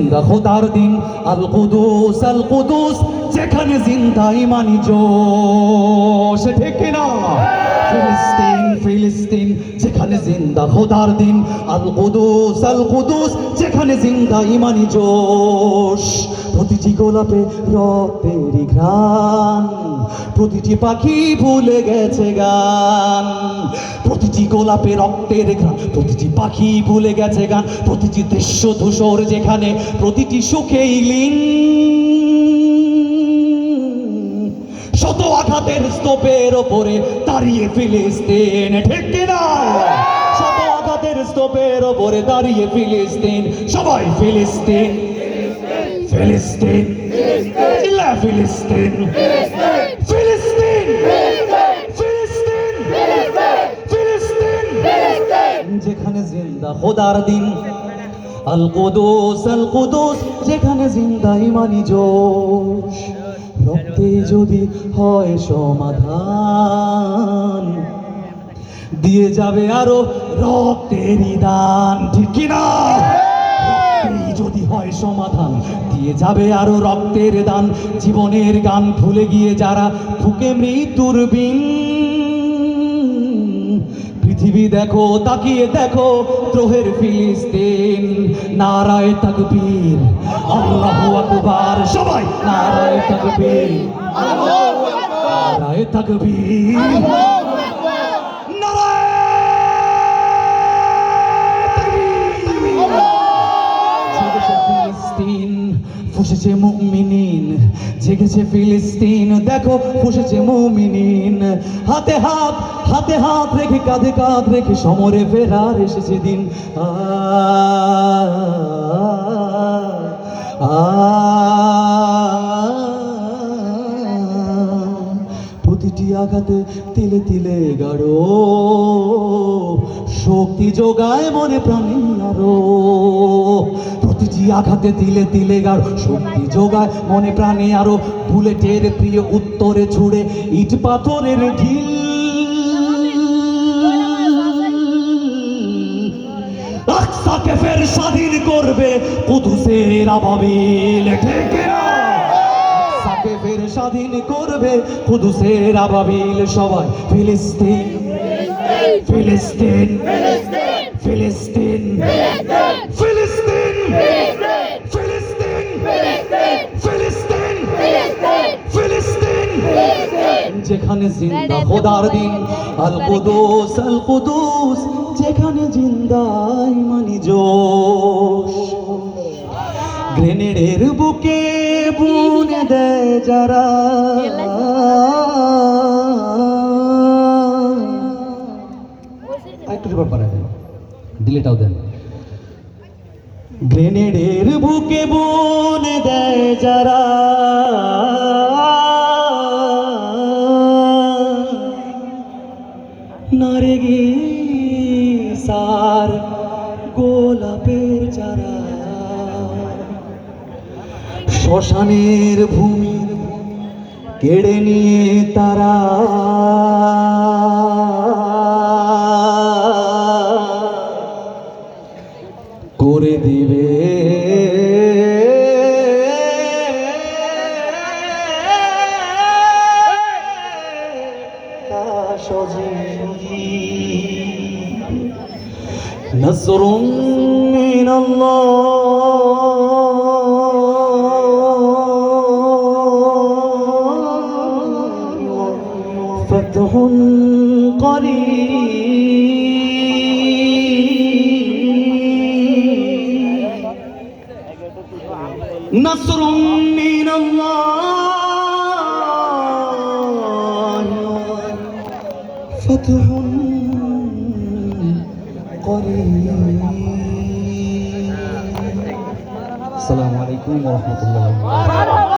জিন্দা খোদার দিন, আল কুদুস, যেখানে জিন্দা ইমানি জোশ, ঠিক কিনা? ফিলিস্তিন, যেখানে জিন্দা খোদার দিন, আল কুদুস, যেখানে জিন্দা ইমানি জোশ। প্রতিটি গোলাপে রক্তেরই ঘ্রাণ, প্রতিটি পাখি ভুলে গেছে গান। প্রতিটি গোলাপে রক্তের ঘ্রাণ, প্রতিটি পাখি ভুলে গেছে গান। প্রতিটি দৃশ্য ধূসর যেখানে, প্রতিটি সুখেই লীন। শত আঘাতের স্তূপের ওপরে দাঁড়িয়ে ফিলিস্তিন, ঠিক কিনা? শত আঘাতের স্তূপের ওপরে দাঁড়িয়ে ফিলিস্তিন। সবাই ফিলিস্তিন, ফিলিস্তিন, চিল্লা ফিলিস্তিন, ফিলিস্তিন, ফিলিস্তিন, ফিলিস্তিন, যেখানে জিন্দা খোদার দিন, আল কুদুস, যেখানে জিন্দা ইমানি জোশ। রক্তে যদি হয় সমাধান, দিয়ে যাবে আরো রক্তেরই দান, ঠিক কিনা? রক্তেই যদি হয় সমাধান, দিয়ে যাবে আরো রক্তের দান। জীবনের গান ভুলে গিয়ে যারা ফুকে মৃত্যুর বিন, পৃথিবী দেখো, তাকিয়ে দেখো দ্রোহের ফিলিস্তিন। নারায়ে তাকবীর, আল্লাহু আকবার, সবাই নারায়ে তাকবীর, নারায়ে তাকবীর, ফুসেছে মুমিনিন, জেগেছে ফিলিস্তিন। দেখো ফুসেছে মুমিনিন, হাতে হাত রেখে, কাঁধে কাঁধ রেখে সমরে ফেরার এসেছে দিন। প্রতিটি আঘাতে তিলে তিলে গাঢ় শক্তি যোগায় মনে প্রাণে আরো। প্রতিটি আঘাতে তিলে তিলে গাঢ় শক্তি যোগায় মনে প্রাণে আরো। বুলেটের প্রিয় উত্তরে ছুড়ে ইট পাথরের ঢিল, আকসাকে ফের স্বাধীন করবে কুদুসের আবাবিল, ঠিক না? আকসাকে ফের স্বাধীন করবে কুদুসের আবাবিল। সবাই ফিলিস্তিন, ফিলিস্তিন, ফিলিস্তিন, ফিলিস্তিন, ফিলিস্তিন, ফিলিস্তিন, ফিলিস্তিন, যেখানে জিন্দা খোদার দিন, আল কুদুস, যেখানে জিন্দা ইমানি জোশ। গ্রেনেডের বুকে বুনে দেয় যারা, একটু রিভার্ব বাড়ায় দেন, ডিলেটাও দেন। গ্রেনেডের বুকে বুনে দেয় যারা, নারগিসার গোলাপের চারা, শ্মশানের ভূমি কেড়ে নিয়ে তারা করে দিবে নসরুম মিনাল্লাহ ফাতহুন করিব, নসরুম মিনাল্লাহ ফাতহুন করিব। আসসালামু আলাইকুম ওয়া রাহমাতুল্লাহ।